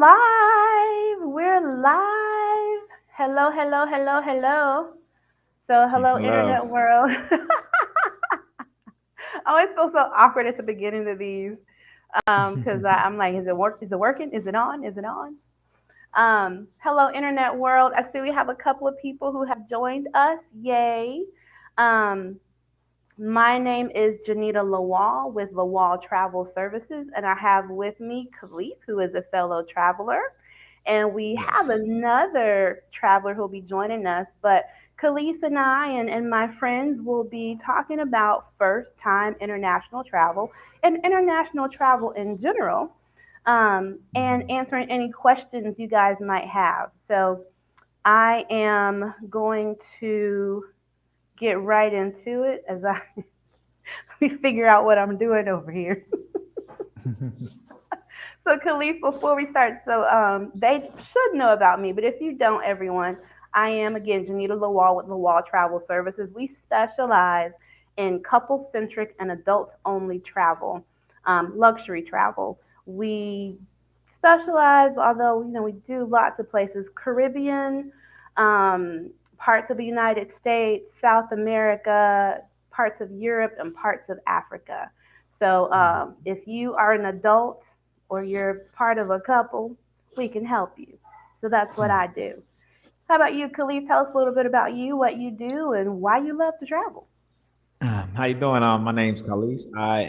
live. We're live. Hello, hello, hello, hello. So, Peace hello, and love. internet world. I always feel so awkward at the beginning of these because I'm like, is it work? Is it working? Is it on? Is it on? Hello, internet world. I see we have a couple of people who have joined us. Yay! Um, my name is Jenita Lawal with Lawal Travel Services, and I have with me Khalief, who is a fellow traveler. And we have Yes. another traveler who'll be joining us. But Khalees and I and my friends will be talking about first time international travel and international travel in general, and Mhm. answering any questions you guys might have. So I am going to get right into it as I let me figure out what I'm doing over here. So, Khalif, before we start, they should know about me, but if you don't, everyone, I am again Janita Lawal with Lawal Travel Services. We specialize in couple centric and adults only travel, luxury travel. We specialize, although we do lots of places, Caribbean, parts of the United States, South America, parts of Europe, and parts of Africa. So if you are an adult or you're part of a couple, we can help you. So that's what I do. How about you, Khalif? Tell us a little bit about you, what you do, and why you love to travel. How you doing? My name's Khalief. I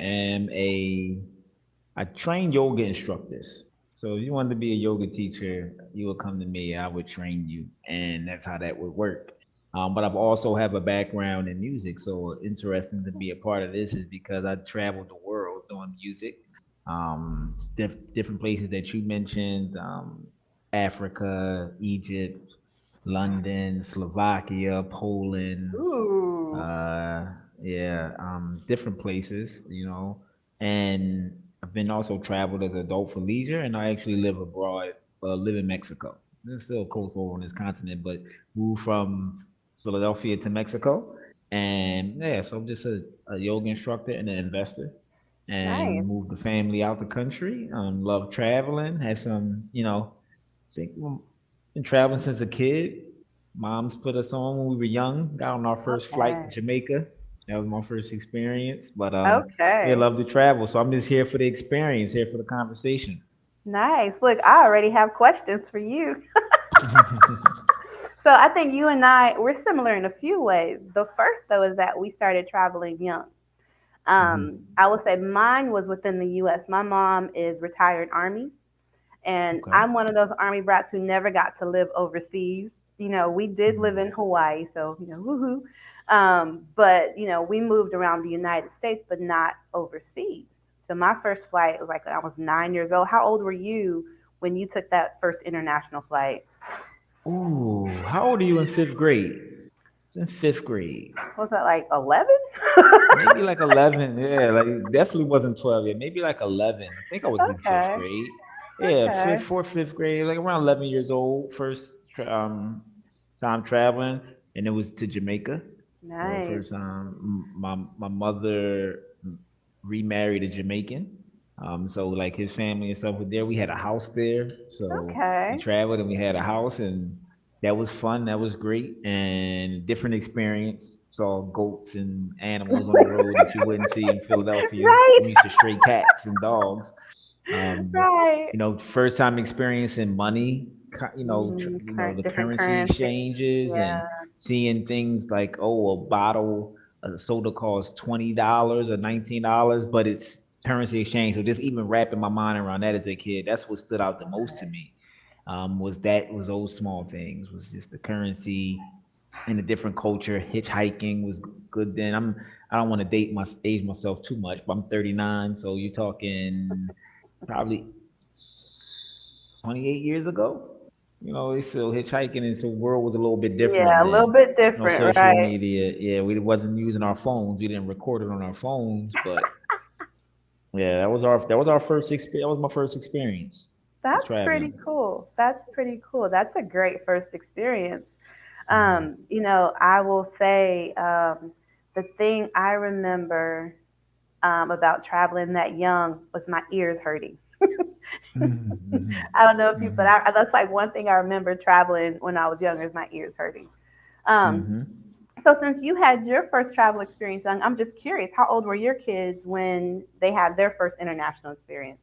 train yoga instructors. So if you wanted to be a yoga teacher, you would come to me. I would train you, and that's how that would work. But I've also have a background in music, so interesting to be a part of this is because I traveled the world doing music. Different places that you mentioned, Africa, Egypt, London, Slovakia, Poland, Ooh, uh, yeah, different places, and I've been also traveled as an adult for leisure, and I actually live abroad, live in Mexico. There's still coast over on this continent, but moved from Philadelphia to Mexico, and yeah, so I'm just a yoga instructor and an investor, nice. and moved the family out the country. Love traveling, had some, think been traveling since a kid. Mom's put us on when we were young. Got on our first flight to Okay. Jamaica. That was my first experience. But yeah, Okay. love to travel. So I'm just here for the experience, here for the conversation. Nice. Look, I already have questions for you. So I think you and we're similar in a few ways. The first, though, is that we started traveling young. Hmm. I would say mine was within the U.S. My mom is retired Army, and Okay. I'm one of those Army brats who never got to live overseas. We did live in Hmm. Hawaii, so woohoo. But we moved around the United States, but not overseas. So my first flight was like when I was 9 years old. How old were you when you took that first international flight? Ooh, how old are you in fifth grade? It's in fifth grade. Was that like 11? Maybe like 11. Yeah, like definitely wasn't 12 yet. Maybe like 11. I think I was in fifth Okay, grade. Yeah, okay, fourth, fifth grade, like around 11 years old. First time traveling, and it was to Jamaica. So nice. first time, my mother remarried a Jamaican. So like his family and stuff were there. We had a house there, so we Okay. traveled and we had a house, and that was fun. That was great and different experience. Saw goats and animals on the road that you wouldn't see in Philadelphia. I'm Right, used to stray cats and dogs. right. First time experiencing money. The Different currency currency. exchanges and Yeah. seeing things like, oh, a bottle of soda costs $20 or $19, but it's currency exchange. So just even wrapping my mind around that as a kid, that's what stood out the most to me. Was those small things, was just the currency in a different culture. Hitchhiking was good then. I don't want to age myself too much, but I'm 39, so you're talking probably 28 years ago. It's still hitchhiking, and so the world was a little bit different Yeah, a little then. bit No different, social right? media. Yeah, we wasn't using our phones. We didn't record it on our phones, but yeah, that was our first experience. That was my first experience. Was That's pretty traveling. cool. That's pretty cool. That's a great first experience. Mhm. I will say the thing I remember about traveling that young was my ears hurting. Mm-hmm. I don't know if you, but Mm-hmm. that's like one thing I remember traveling when I was younger is my ears hurting. Um, Mm-hmm. so since you had your first travel experience, I'm just curious, how old were your kids when they had their first international experience?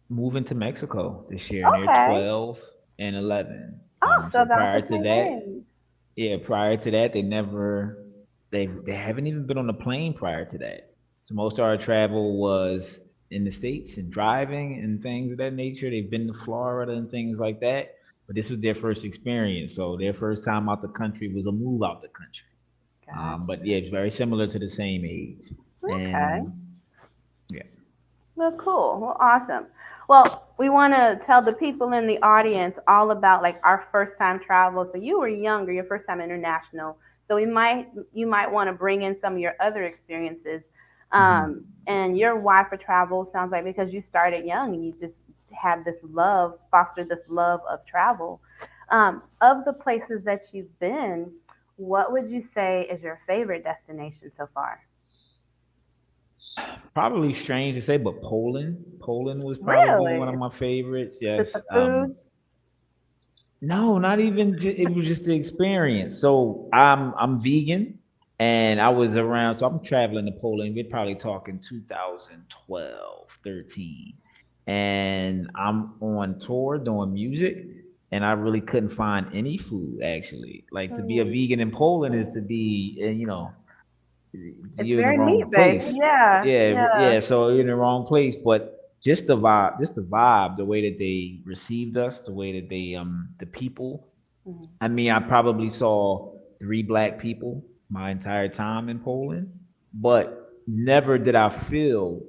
Moving to Mexico this year, and they're Okay. 12 and 11. Oh, so So about prior the to same that, age. yeah, prior to that, they haven't even been on a plane prior to that. So most of our travel was in the States and driving and things of that nature. They've been to Florida and things like that. But this was their first experience. So their first time out the country was a move out the country. But Gotcha. yeah, it's very similar to the same age. Okay. And yeah. Well, cool. Well, awesome. Well, we want to tell the people in the audience all about like our first time travel. So you were younger, your first time international. So you might want to bring in some of your other experiences. Hmm. And your why for travel sounds like because you started young and you just have this love, fostered this love of travel. Of the places that you've been, what would you say is your favorite destination so far? Probably strange to say, but Poland. Poland was probably one of Really? my favorites. Just Yes. the food? No, not even. It was just the experience. So I'm vegan, and I was around. So I'm traveling to Poland. We're probably talking 2012, 13, and I'm on tour doing music, and I really couldn't find any food. Actually, like to be a Mm. vegan in Poland is to be, It's you're in the very meat wrong based. place. Yeah, Yeah, yeah. yeah. So you're in the wrong place. But just the vibe, the way that they received us, the way that the people. Mhm. I mean, I probably saw three black people my entire time in Poland, but never did I feel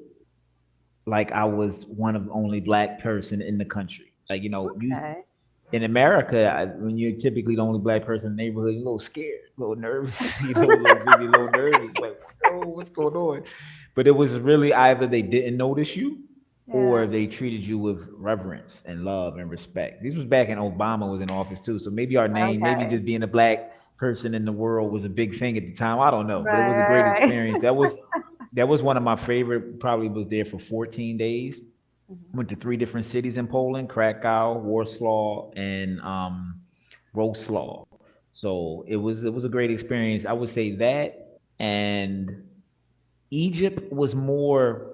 like I was one of the only black person in the country. Like, you Okay. in America, when you're typically the only black person in the neighborhood, you're a little scared, a little nervous, a little maybe a little nervous, like, oh, what's going on? But it was really either they didn't notice you or Yeah. they treated you with reverence and love and respect. This was back in Obama was in office too, so maybe our name, maybe Okay. just being a black person in the world was a big thing at the time. I don't know, but it was a great Right, right. experience. That was one of my favorite. Probably was there for 14 days. Mhm. Went to three different cities in Poland: Krakow, Warsaw, and Wrocław. So it was a great experience. I would say that, and Egypt was more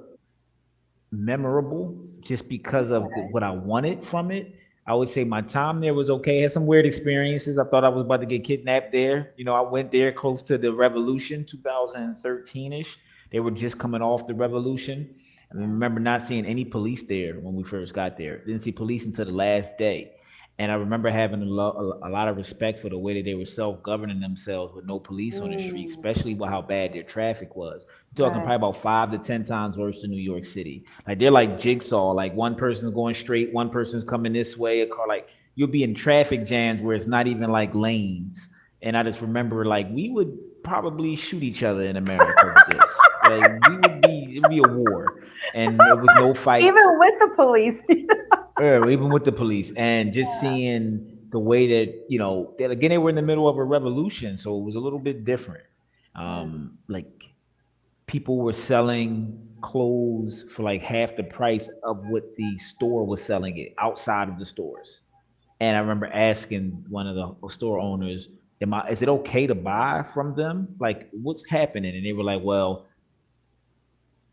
memorable just because of Okay. what I wanted from it. I would say my time there was okay. Had some weird experiences. I thought I was about to get kidnapped there. I went there close to the revolution, 2013 ish. They were just coming off the revolution. I Yeah. remember not seeing any police there when we first got there. Didn't see police until the last day. And I remember having a lot of respect for the way that they were self-governing themselves with no police on the street, Mm, especially with how bad their traffic was. You're talking right. probably about 5 to 10 times worse than New York City. Like they're like jigsaw. Like one person's going straight, one person's coming this way. A car like you'll be in traffic jams where it's not even like lanes. And I just remember like we would probably shoot each other in America with this. Like it'd be a war, and there was no fights. Even with the police. Even with the police, and just seeing the way that that again they were in the middle of a revolution, so it was a little bit different. Yeah. Like people were selling clothes for like half the price of what the store was selling it outside of the stores. And I remember asking one of the store owners, is it okay to buy from them? Like, what's happening? And they were like, well,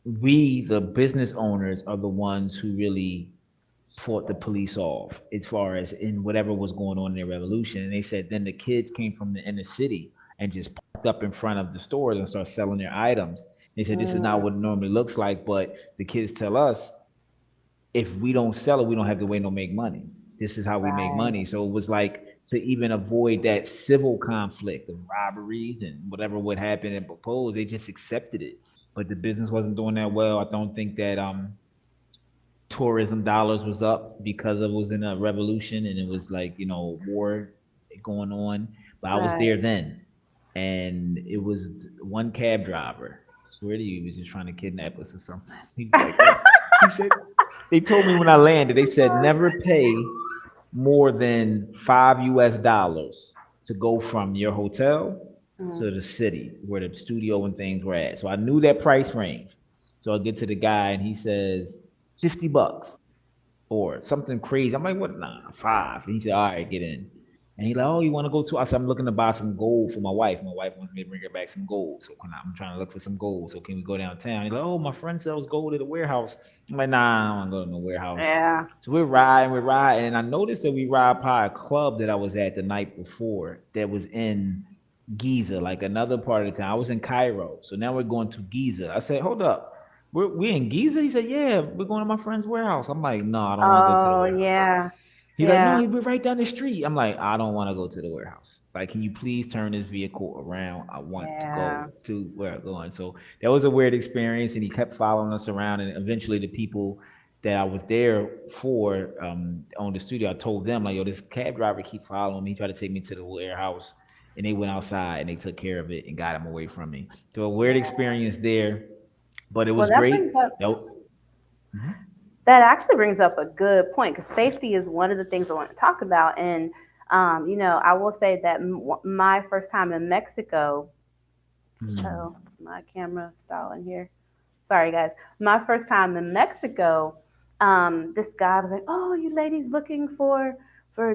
we, the business owners, are the ones who really fought the police off as far as in whatever was going on in the revolution. And they said then the kids came from the inner city and just parked up in front of the stores and started selling their items. They said this is not Mm, what it normally looks like, but the kids tell us if we don't sell it, we don't have to wait no make money. This is how we make right. money. So it was like to even avoid that civil conflict of robberies and whatever would happen and propose, they just accepted it. But the business wasn't doing that well. I don't think that tourism dollars was up because it was in a revolution and it was like war going on. But I was there Right. then, and it was one cab driver. I swear to you, he was just trying to kidnap us or something. He's like, he said they told me when I landed. They said never pay more than $5 to go from your hotel Mm, to the city where the studio and things were at. So I knew that price range. So I get to the guy and he says $50. or something crazy. I'm like, what? Nah, five. And he said, all right, get in. And he's like, oh, you want to go to? I said, I'm looking to buy some gold for my wife. My wife wants me to bring her back some gold. So I'm trying to look for some gold. So can we go downtown? He's like, oh, my friend sells gold at a warehouse. I'm like, nah, I don't want to go to no warehouse. Yeah. So we're riding. And I noticed that we ride by a club that I was at the night before that was in Giza, like another part of the town. I was in Cairo. So now we're going to Giza. I said, hold up. We in Giza? He said, yeah, we're going to my friend's warehouse. I'm like, no, I don't want to go to the Oh, warehouse. yeah. He's like, no, Yeah. we're right down the street. I'm like, I don't want to go to the warehouse. Like, can you please turn this vehicle around? I want to Yeah. go to where I'm going. So that was a weird experience. And he kept following us around. And eventually, the people that I was there for on the studio, I told them, like, yo, this cab driver keep following me. He tried to take me to the warehouse. And they went outside and they took care of it and got him away from me. So a weird Yeah. experience there, but it Well, was that great. brings up Nope. Mhm. that actually brings up a good point because safety is one of the things I want to talk about. And I will say that my first time in Mexico. Mm. Oh, my camera stalling here. Sorry, guys. My first time in Mexico, this guy was like, "Oh, you ladies looking for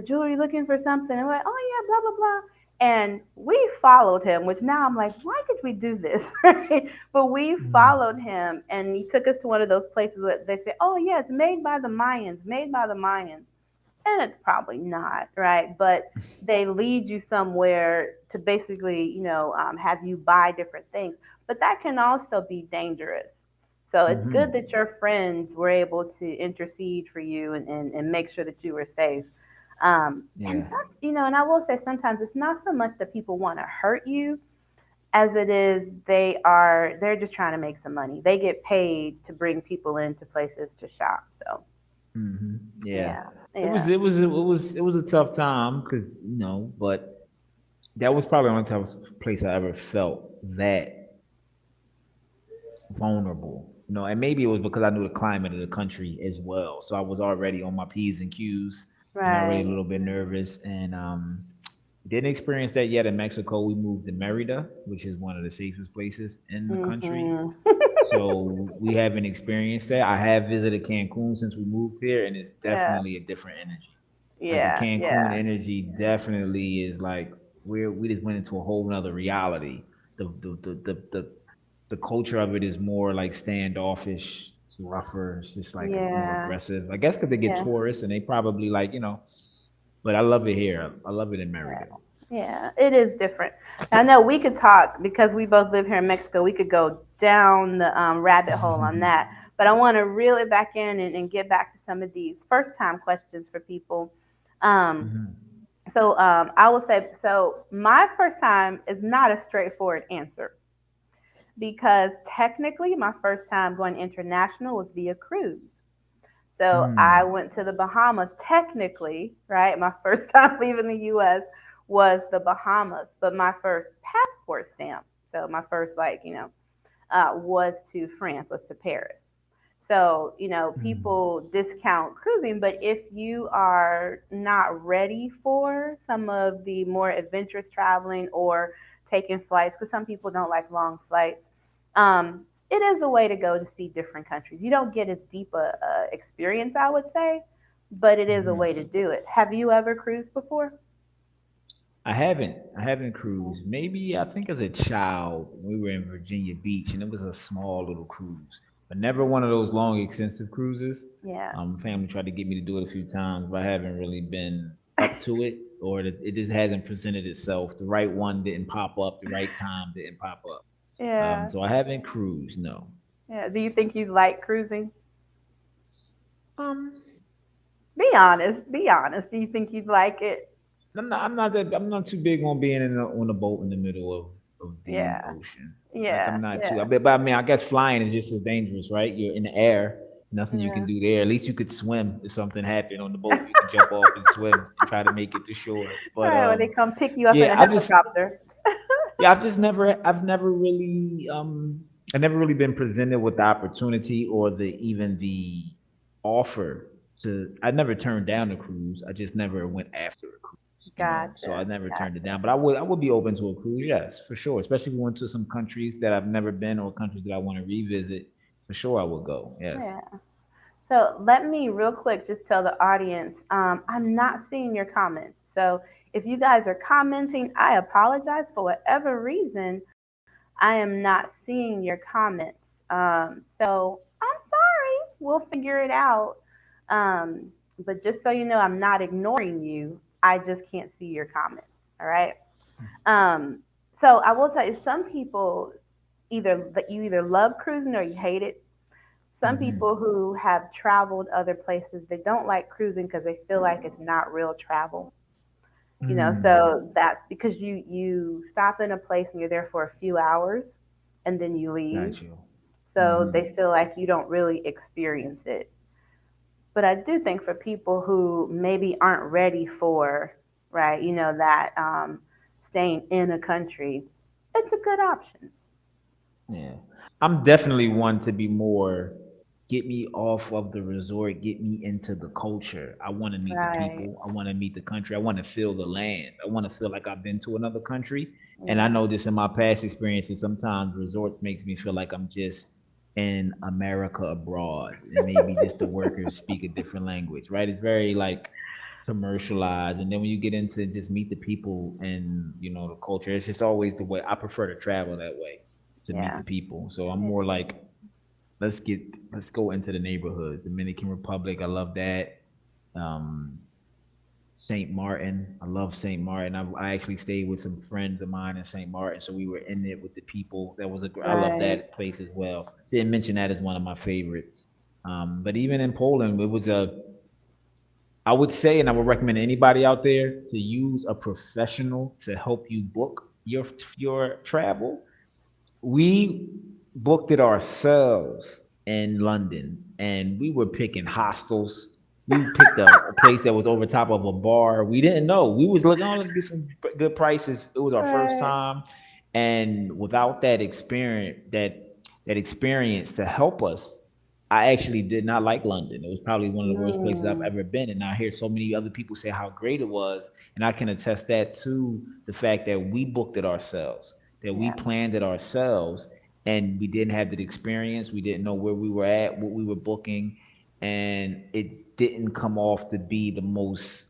jewelry, looking for something?" And we're like, "Oh yeah, blah blah blah." And we followed him, which now I'm like, why did we do this? Right? But we followed Mm. him, and he took us to one of those places that they say, "Oh yeah, it's made by the Mayans, made by the Mayans." And it's probably not, right? But they lead you somewhere to basically, have you buy different things. But that can also be dangerous. So it's good Mhm. that your friends were able to intercede for you and make sure that you were safe. And Yeah. and I will say sometimes it's not so much that people want to hurt you as it is they're just trying to make some money. They get paid to bring people into places to shop. So Yeah. yeah, It was yeah. it was it was it was a tough time because but that was probably the only type of place I ever felt that vulnerable. And maybe it was because I knew the climate of the country as well. So I was already on my P's and Q's and already a Right. little bit nervous. And didn't experience that yet in Mexico. We moved to Merida, which is one of the safest places in the country. Mhm. So we haven't experienced that. I have visited Cancun since we moved here, and it's Yeah. definitely a different energy. Like the Yeah. Cancun Yeah. energy definitely is like we just went into a whole nother reality. The culture of it is more like standoffish. It's rougher. It's just like more Yeah. aggressive. I guess because they get Yeah. tourists and they probably like. But I love it here. I love it in Yeah. Merida. Yeah. It is different. I know we could talk because we both live here in Mexico. We could go down the rabbit hole on that. But I want to reel it back in and get back to some of these first time questions for people. Um, Mhm. so I will say, so my first time is not a straightforward answer because technically my first time going international was via cruise. So I Mm. went to the Bahamas technically, right? My first time leaving the US was the Bahamas, but my first passport stamp, so my first was to France, was to Paris. So, Mm. people discount cruising, but if you are not ready for some of the more adventurous traveling or taking flights, because some people don't like long flights, it is a way to go to see different countries. You don't get as deep a experience, I would say, but it is a way Mhm. to do it. Have you ever cruised before? I haven't. I haven't cruised. Maybe I think as a child we were in Virginia Beach and it was a small little cruise, but never one of those long, extensive cruises. Yeah. Family tried to get me to do it a few times, but I haven't really been up to it, or it just hasn't presented itself. The right one didn't pop up. The right time didn't pop up. Yeah. So I haven't cruised. No. Yeah. Do you think you like cruising? Um, Be honest. Be honest. Do you think you'd like it? I'm not too big on being on a boat in the middle of the Yeah. ocean. Like Yeah. I'm not too. Yeah. But I mean, I guess flying is just as dangerous, right? You're in the air, nothing you can Yeah. do there. At least you could swim if something happened on the boat. You could jump off and swim and try to make it to shore. But Right, when they come pick you up in yeah, a helicopter. I've never really I've never really been presented with the opportunity or the offer to. I never turned down a cruise. I just never went after a cruise. So I Gotcha. never turned it Gotcha. down. But I would be open to a cruise, yes, for sure. Especially if we went to some countries that I've never been or countries that I want to revisit. For sure I would go. Yes. Yeah. So let me real quick just tell the audience, I'm not seeing your comments. So if you guys are commenting, I apologize for whatever reason. I am not seeing your comments. So I'm sorry. We'll figure it out. Um, but just so you know, I'm not ignoring you. I just can't see your comments. All right. Um, so I will tell you, some people either that you either love cruising or you hate it. Some Hmm. people who have traveled other places, they don't like cruising because they feel like it's not real travel. Mm. So that's because you stop in a place and you're there for a few hours and then you leave. Got you. So Hmm. they feel like you don't really experience it. But I do think for people who maybe aren't ready for, right, that staying in a country, it's a good option. Yeah. I'm definitely one to be more get me off of the resort, get me into the culture. I want to meet the Right. people. I want to meet the country. I want to feel the land. I want to feel like I've been to another country. And I Yeah. know this in my past experiences, sometimes resorts makes me feel like I'm just in America abroad and maybe just the workers speak a different language, right? It's very like commercialized. And then when you get into just meet the people and the culture, it's just always the way I prefer to travel that way to meet Yeah. the people. So I'm Me more too. like let's go into the neighborhoods. Dominican Republic, I love that. Um, Saint Martin, I love Saint Martin. I actually stayed with some friends of mine in Saint Martin, so we were in it with the people. I love Right. that place as well. Didn't mention that as one of my favorites. But even in Poland, it was a I would say, and I would recommend anybody out there to use a professional to help you book your travel. We booked it ourselves in London, and we were picking hostels. We picked a place that was over top of a bar. We didn't know. We was looking, oh, let's get some good prices. It was our first Right. time, and without that experience to help us, I actually did not like London. It was probably one of the worst places I've Mm, ever been. And I hear so many other people say how great it was, and I can attest that to the fact that we booked it ourselves, that we yeah. planned it ourselves, and we didn't have the experience. We didn't know where we were at, what we were booking, and it didn't come off to be the most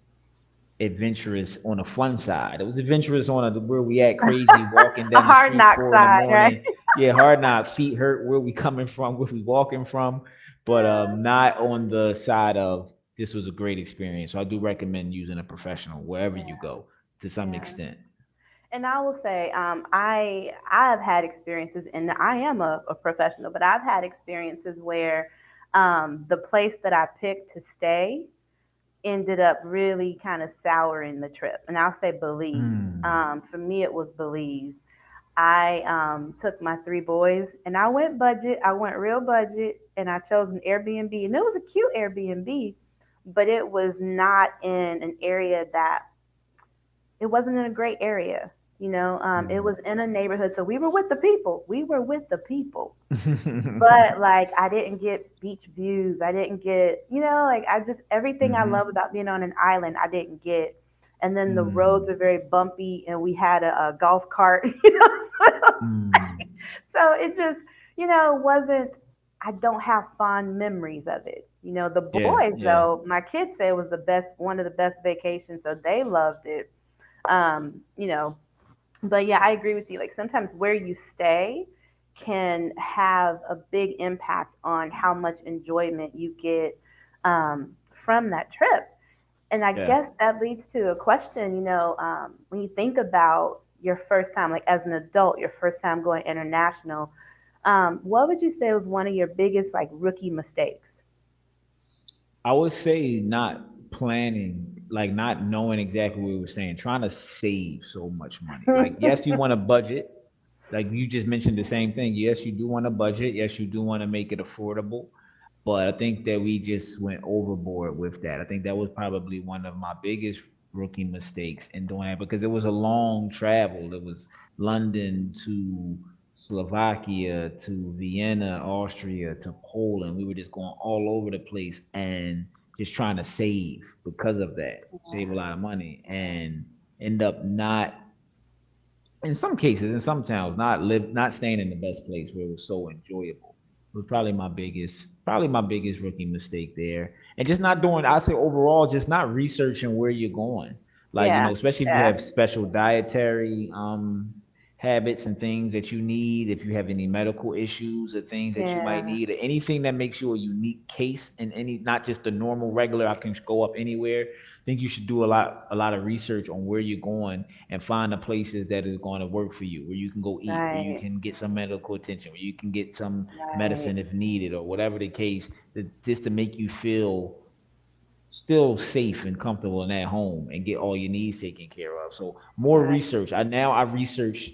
adventurous on a fun side. It was adventurous on where we at, crazy, walking A down the hard street knock 4 in the side, right? morning. Yeah, hard not, feet hurt, where we coming from, where we walking from, but not on the side of this was a great experience. So I do recommend using a professional wherever Yeah. you go to some Yeah. extent. And I will say, I've had experiences, and I am a professional, but I've had experiences where the place that I picked to stay ended up really kind of souring the trip. And I'll say Belize. Mm. For me, it was Belize. I took my three boys, and I went budget. I went real budget, and I chose an Airbnb, and it was a cute Airbnb, but it was not in an area that it wasn't in a great area. It was in a neighborhood, so we were with the people. We were with the people, but like I didn't get beach views. I didn't get, like I just everything I love Hmm. about being on an island, I didn't get. And then the roads Mm. are very bumpy, and we had a golf cart, Mm. so it just, wasn't. I don't have fond memories of it. The Yeah, boys yeah, though, my kids say it was the best, one of the best vacations, so they loved it. Um, you know, but yeah, I agree with you. Like sometimes where you stay can have a big impact on how much enjoyment you get from that trip. And I yeah. guess that leads to a question, when you think about your first time, like as an adult, your first time going international, what would you say was one of your biggest like rookie mistakes? I would say not planning, like not knowing exactly what we were saying, trying to save so much money. Like, yes, you want a budget. Like you just mentioned the same thing. Yes, you do want a budget. Yes, you do want to make it affordable. But I think that we just went overboard with that. I think that was probably one of my biggest rookie mistakes in doing that because it was a long travel. It was London to Slovakia to Vienna, Austria to Poland. We were just going all over the place and just trying to save because of that, save a lot of money and end up not in some cases, in some towns, not staying in the best place where it was so enjoyable. It was probably my biggest. Probably my biggest rookie mistake there. And just not doing, I say overall, just not researching where you're going. Like, Yeah, especially if you yeah, have special dietary habits and things that you need, if you have any medical issues or things that you might yeah, need, or anything that makes you a unique case in any, not just the normal regular, I can go up anywhere. I think you should do a lot of research on where you're going and find the places that is going to work for you, where you can go eat, where you right, can get some medical attention, where you can get some right, medicine if needed, or whatever the case, just to make you feel still safe and comfortable in that home and get all your needs taken care of. So more right. research. I research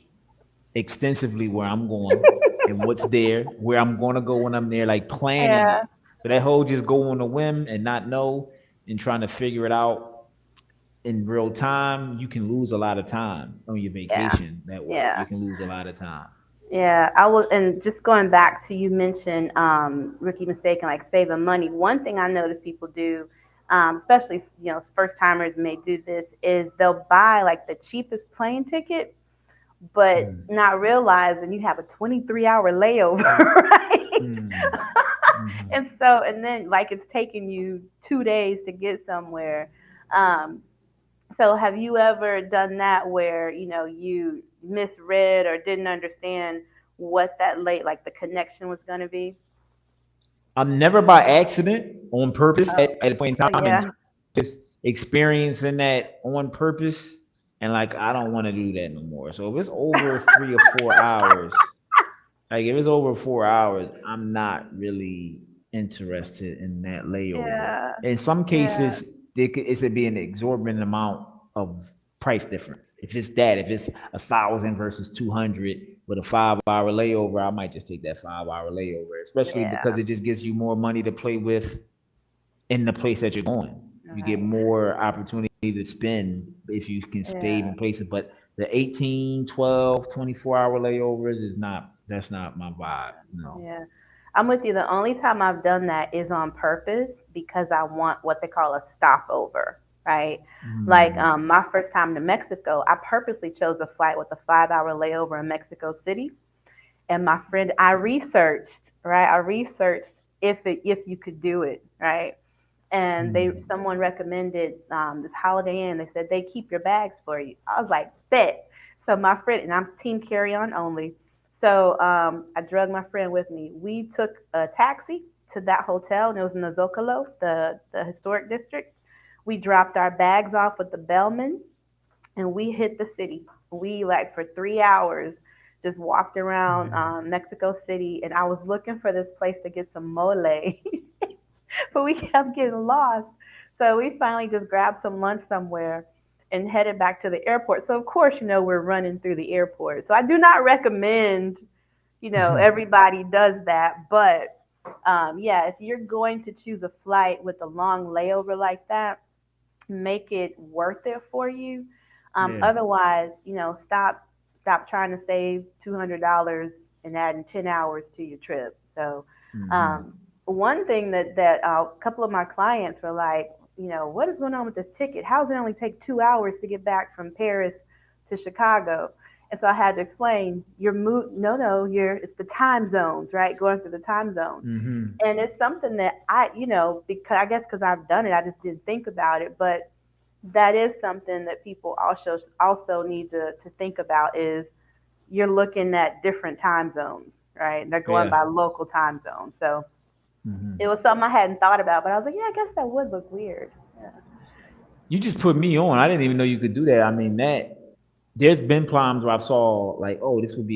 extensively where I'm going and what's there, where I'm going to go when I'm there, like planning Yeah, it. So that whole just go on a whim and not know and trying to figure it out in real time, you can lose a lot of time on your yeah, vacation that way. yeah. You can lose a lot of time. Yeah, I will, and just going back to you mentioned rookie mistake and like saving money. One thing I notice people do, especially first timers may do this, is they'll buy like the cheapest plane ticket, but Mm. not realizing you have a 23-hour layover, right? Mm. Mhm. And then like it's taking you 2 days to get somewhere. Um, so have you ever done that where, you misread or didn't understand what that like the connection was going to be? I'm never by accident on purpose at a point in Oh time and yeah, just experiencing that on purpose. And like, I don't want to do that no more. So if it's over 3 or 4 hours, like if it's over 4 hours, I'm not really interested in that layover. yeah, In some yeah, cases, it could be an exorbitant amount of price difference. If it's 1,000 versus 200 with a 5 hour layover, I might just take that 5 hour layover, especially yeah. because it just gives you more money to play with in the place that you're going. You get Right. more opportunity to spend if you can save Yeah, in places. But the 18, 12, 24 hour layovers is not, that's not my vibe. No. yeah. I'm with you. The only time I've done that is on purpose because I want what they call a stopover, right? Like Mm. my first time to Mexico, I purposely chose a flight with a 5-hour layover in Mexico City. And my friend, I researched, right? I researched if you could do it, right? And Mm. someone recommended this Holiday Inn. They said they keep your bags for you. I was like, bet. So my friend and I'm team carry on only. So I drug my friend with me. We took a taxi to that hotel, and it was in the Zocalo, the historic district. We dropped our bags off with the bellman, and we hit the city. We like for 3 hours just walked around Mm. Mexico City, and I was looking for this place to get some mole. But we kept getting lost. So we finally just grabbed some lunch somewhere and headed back to the airport. So of course, we're running through the airport. So I do not recommend, everybody does that. But yeah, if you're going to choose a flight with a long layover like that, make it worth it for you. Yeah. Otherwise, stop trying to save $200 and adding 10 hours to your trip. So, Mm-hmm. um, one thing that a couple of my clients were like, what is going on with this ticket? How does it only take 2 hours to get back from Paris to Chicago? And so I had to explain your mood. No, it's the time zones, right? Going through the time zones. Mm-hmm. And it's something that because I guess because I've done it, I just didn't think about it. But that is something that people also need to think about is you're looking at different time zones, right? And they're going Yeah. by local time zones. So Mm-hmm. it was something I hadn't thought about, but I was like, yeah, I guess that would look weird. Yeah. You just put me on. I didn't even know you could do that. I mean, that there's been times where I saw like, oh, that would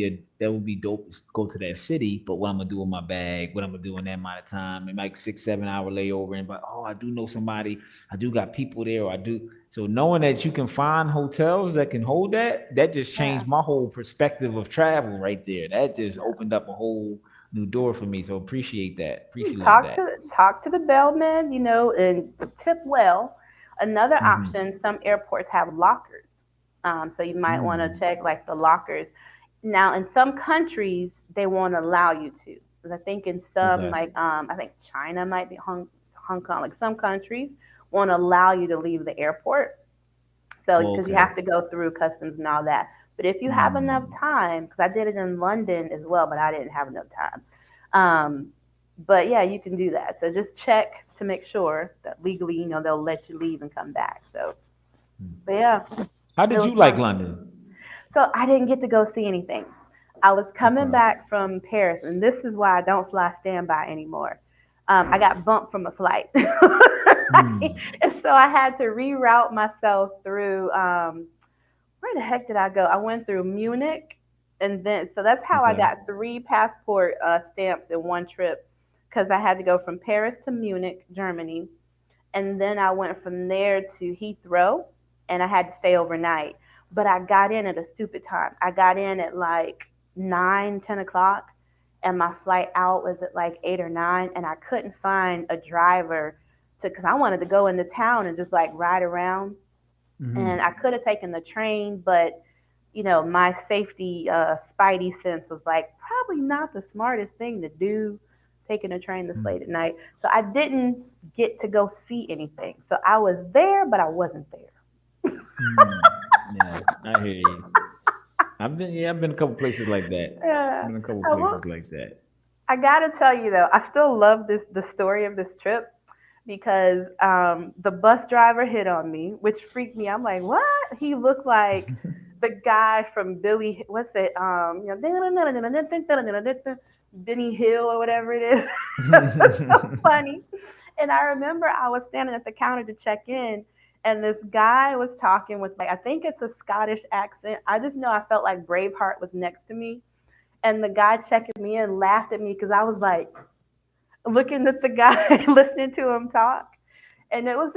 be dope to go to that city, but what I'm gonna do with my bag, what I'm gonna do in that amount of time, and like 6, 7 hour layover, and but oh, I do know somebody, I do got people there, or I do. So knowing that you can find hotels that can hold that, that just Yeah. changed my whole perspective of travel right there. That just Yeah. opened up a whole new door for me. So appreciate that. Appreciate love Talk that. to talk to the bellman, and tip well. Another Mm-hmm. option, some airports have lockers. So you might want to Mm. check like the lockers. Now, in some countries, they won't allow you to. 'Cause I think in some, Okay. like I think China might be Hong Kong, like some countries won't allow you to leave the airport. So because you have Okay. to go through customs and all that. But if you have enough Mm. time, because I did it in London as well, but I didn't have enough time. Um, But yeah, you can do that. So just check to make sure that legally, they'll let you leave and come back. So, but yeah, How it did was you like fun. London? So I didn't get to go see anything. I was coming Okay. back from Paris, and this is why I don't fly standby anymore. I got bumped from a flight, Hmm. and so I had to reroute myself through. Where the heck did I go? I went through Munich, and then so that's how I Okay. got three passport stamps in one trip, because I had to go from Paris to Munich, Germany, and then I went from there to Heathrow, and I had to stay overnight. But I got in at a stupid time. I got in at like 9, 10 o'clock, and my flight out was at like 8 or 9, and I couldn't find a driver to, because I wanted to go into town and just like ride around, and I Hmm. could have taken the train, but my safety spidey sense was like probably not the smartest thing to do, taking a train this late at night. So I didn't get to go see anything. So I was there, but I wasn't there. Hmm. Yeah, I hear you. I've been a couple places like that. Yeah. Been a couple Well, places like that. I gotta tell you though, I still love the story of this trip, because the bus driver hit on me, which freaked me. I'm like, what? He looked like the guy from Billy, what's it? Benny Hill or whatever it is. It was so funny. And I remember I was standing at the counter to check in, and this guy was talking with, like, I think it's a Scottish accent. I just know I felt like Braveheart was next to me. And the guy checking me in laughed at me because I was like looking at the guy, listening to him talk. And it was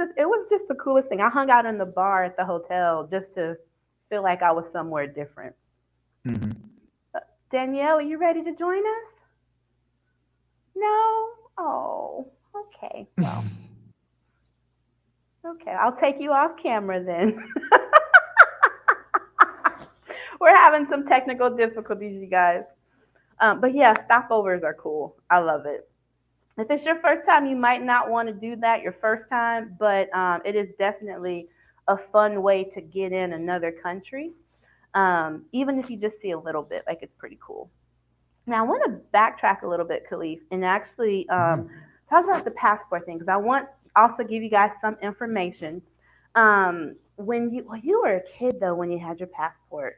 just the coolest thing. I hung out in the bar at the hotel just to feel like I was somewhere different. Hmm. Danielle, are you ready to join us? No? Oh, okay. Well, okay. I'll take you off camera then. We're having some technical difficulties, you guys. But yeah, stopovers are cool. I love it. If it's your first time, you might not want to do that your first time, but it is definitely a fun way to get in another country. Even if you just see a little bit, like, it's pretty cool. Now, I want to backtrack a little bit, Khalif, and actually Hmm. talk about the passport thing, because I want also give you guys some information. When you were a kid though, when you had your passport,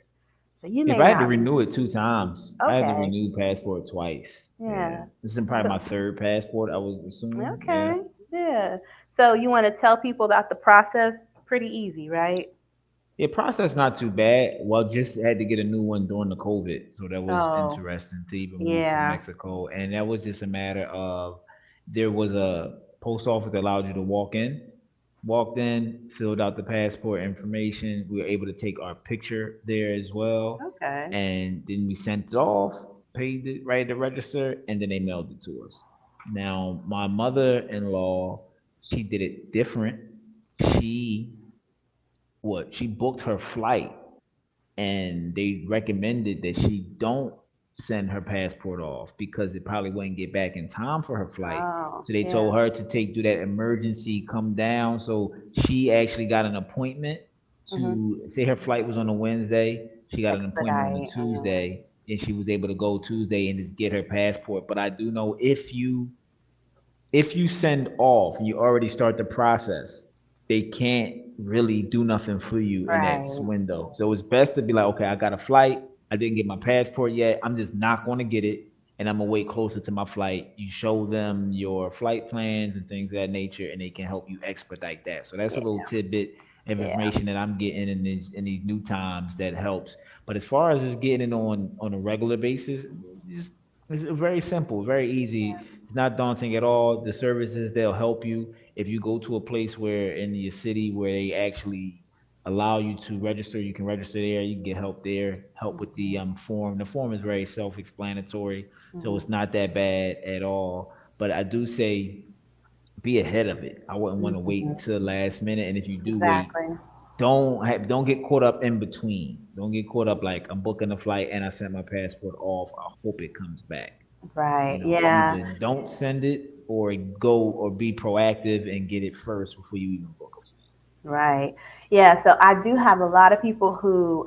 so you If may I had to not. renew it 2 times, I had to Okay, renew passport twice. Yeah, yeah. this is probably So, my third passport. I was assuming. Yeah. okay, yeah. So you want to tell people about the process? Pretty easy, right? Yeah, process not too bad. Well, just had to get a new one during the COVID, so that was Oh, interesting to even move to yeah. Mexico, and that was just a matter of there was a post office that allowed you to walk in. Walked in, filled out the passport information. We were able to take our picture there as well, Okay. and then we sent it off, paid it right at the register, and then they mailed it to us. Now, my mother-in-law, she did it different. She she booked her flight and they recommended that she don't send her passport off because it probably wouldn't get back in time for her flight. Oh, So they yeah. told her to take do that emergency come down. So she actually got an appointment Mhm. to say her flight was on a Wednesday. She got an appointment on a Expedite. Tuesday and she was able to go Tuesday and just get her passport. But I do know if you send off and you already start the process, they can't really do nothing for you in that Right. window. So it's best to be like, okay, I got a flight. I didn't get my passport yet. I'm just not going to get it. And I'm going to wait closer to my flight. You show them your flight plans and things of that nature, and they can help you expedite that. So that's a Yeah. little tidbit of Yeah. information that I'm getting in these new times that helps. But as far as just getting it on a regular basis, just it's very simple, very easy. It's not daunting at all. The services they'll help you if you go to a place where in your city where they actually allow you to register. You can register there. You can get help there. Help with the form. The form is very self-explanatory, so Mhm. it's not that bad at all. But I do say be ahead of it. I wouldn't want to wait Mhm. until last minute. And if you do wait, Exactly. don't get caught up in between. Don't get caught up like I'm booking a flight and I sent my passport off. I hope it comes back. Right. Yeah. Either don't send it or go or be proactive and get it first before you even book a flight. Right. Yeah. So I do have a lot of people who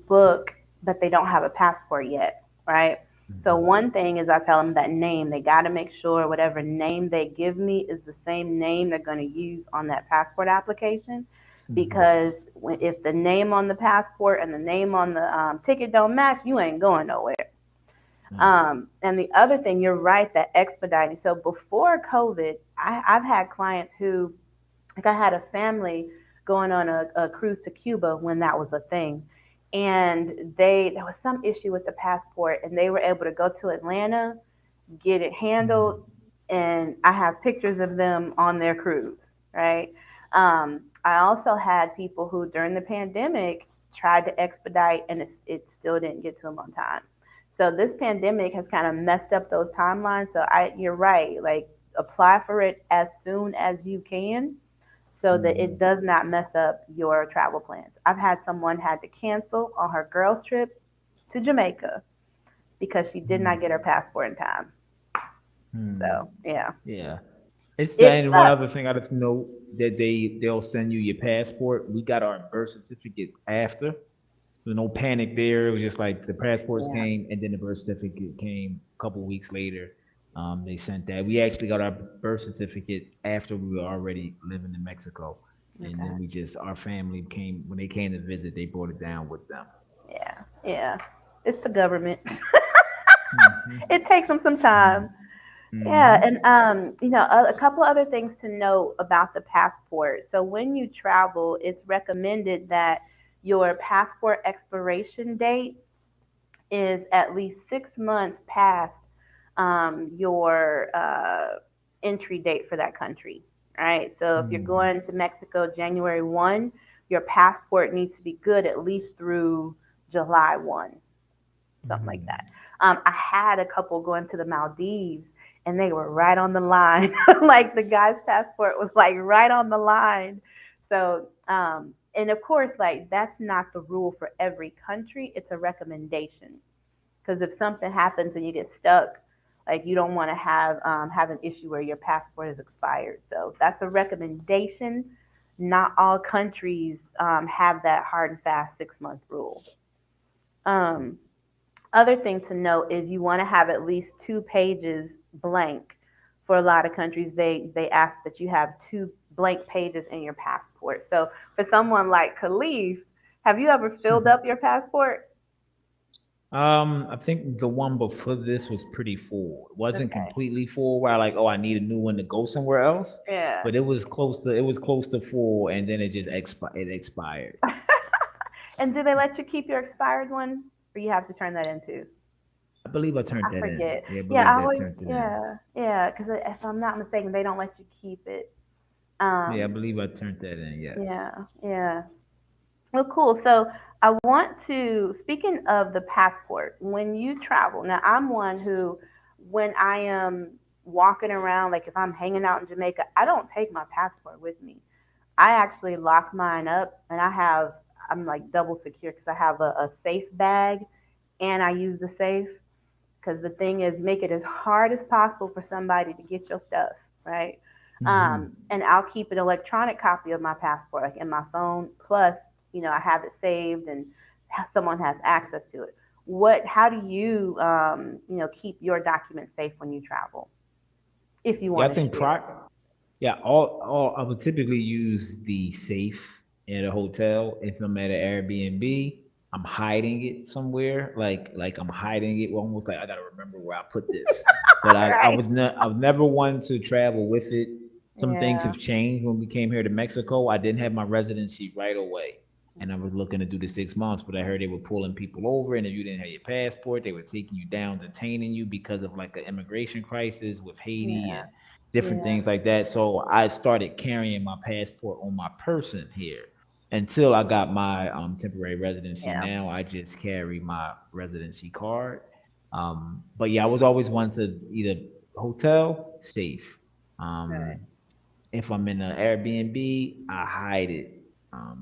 book, but they don't have a passport yet. Right. So one thing is I tell them that name, they got to make sure whatever name they give me is the same name they're going to use on that passport application. Mm-hmm. Because if the name on the passport and the name on the ticket don't match, you ain't going nowhere. Right. And the other thing, you're right, that expediting. So before COVID, I've had clients who, like I had a family going on a cruise to Cuba when that was a thing. And there was some issue with the passport, and they were able to go to Atlanta, get it handled, Mm-hmm. and I have pictures of them on their cruise, right? I also had people who during the pandemic tried to expedite, and it still didn't get to them on time. So this pandemic has kind of messed up those timelines. So you're right. Like apply for it as soon as you can, so that it Mm-hmm. does not mess up your travel plans. I've had someone had to cancel on her girls trip to Jamaica because she did not get her passport in time. Mm-hmm. So yeah, Yeah. It's it and one sucks. other thing I just know that they'll send you your passport. We got our birth certificate after. So no panic there. It was just like the passports Yeah. came and then the birth certificate came a couple weeks later. They sent that. We actually got our birth certificate after we were already living in Mexico. And Okay. then our family came, when they came to visit, they brought it down with them. Yeah. Yeah. It's the government. Mm-hmm. It takes them some time. Yeah, Mm-hmm. and a couple other things to note about the passport. So when you travel, it's recommended that your passport expiration date is at least 6 months past your entry date for that country. Right. So if you're Mm-hmm. going to Mexico January 1, your passport needs to be good at least through July 1, something like that. I had a couple going to the Maldives, and they were right on the line. Like the guy's passport was like right on the line. So, and of course, like that's not the rule for every country. It's a recommendation, because if something happens and you get stuck, like you don't want to have an issue where your passport is expired. So that's a recommendation. Not all countries have that hard and fast 6 month rule. Um, Other thing to note is you want to have at least 2 pages blank. For a lot of countries, they ask that you have 2 blank pages in your passport. So for someone like Khalief, have you ever filled up your passport? I think the one before this was pretty full. It wasn't Okay. completely full where I like, oh, I need a new one to go somewhere else. Yeah. But it was close to full and then it expired. And do they let you keep your expired one, or you have to turn that into? I believe I turned I that in. forget. Yeah, I Yeah, believe I that always, turned it in. yeah. Because if I'm not mistaken, they don't let you keep it. Yeah, I Um, believe I turned that in, yes. yeah, yeah. Well, cool. So I want to, speaking of the passport, when you travel, now I'm one who, when I am walking around, like if I'm hanging out in Jamaica, I don't take my passport with me. I actually lock mine up, and I'm like double secure because I have a safe bag, and I use the safe, because the thing is, make it as hard as possible for somebody to get your stuff, right? Hmm. And I'll keep an electronic copy of my passport, like in my phone. Plus, I have it saved, and someone has access to it. How do you, keep your documents safe when you travel, if you Yeah, I want to think share? yeah, all I would typically use the safe at a hotel. If I'm at an Airbnb, I'm hiding it somewhere. Like I'm hiding it almost like I gotta remember where I put this. But Right. I've never wanted to travel with it. Some things Yeah. have changed when we came here to Mexico. I didn't have my residency right away. And I was looking to do the 6 months, but I heard they were pulling people over, and if you didn't have your passport, they were taking you down, detaining you because of like an immigration crisis with Haiti Yeah. and different Yeah. things like that. So I started carrying my passport on my person here until I got my temporary residency. Yeah. Now I just carry my residency card. But yeah, I was always one to either hotel safe. Right. Um, if I'm in an Airbnb, I hide it.